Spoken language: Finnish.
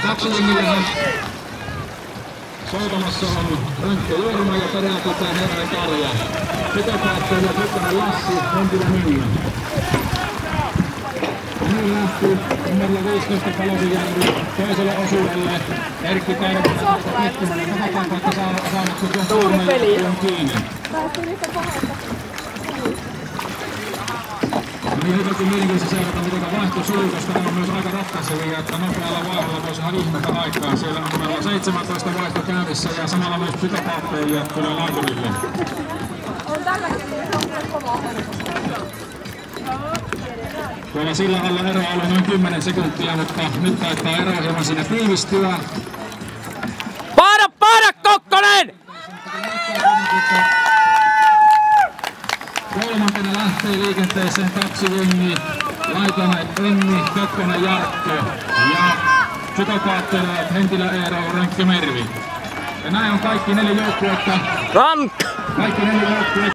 Taksijengillähän soutamassa on Röntge Jorma ja perääntytään Herran Karja. Pitopäätteellä Tukkanen Lassi, Hentilä Minna. Niin lähti numerilla 15 Palosijärvi toiselle osuudelle. Erkki Karpinen tuosta Kettumanen takataan kautta saamaksi tuon Tuurmelle ja kiinni. Niin hyväkin mielenkiintoista seurata, miten vaihto sujuu, koska tämä on myös aika ratkaisevia, että nopealla vauhdilla voisi ihan ihmetä aikaa. Siellä on numero 17 vaihto käynnissä ja samalla myös Psykopaatteille tulee laiturille. On tällä hetkellä kovaa. Tuolla sillä alla ero oli noin 10 sekuntia, mutta nyt taitaa ero hieman siinä tiivistyä. Paada Kokkonen! Kolmantena lähtee liikenteeseen taksijengi. Laitanen Enni, Kokkonen Jarkko ja Psykopaatteille Hentilä Eero, Röntge Mervi. Ja näin on kaikki 4 joukkuetta. Rank! Kaikki 4 joukkuetta.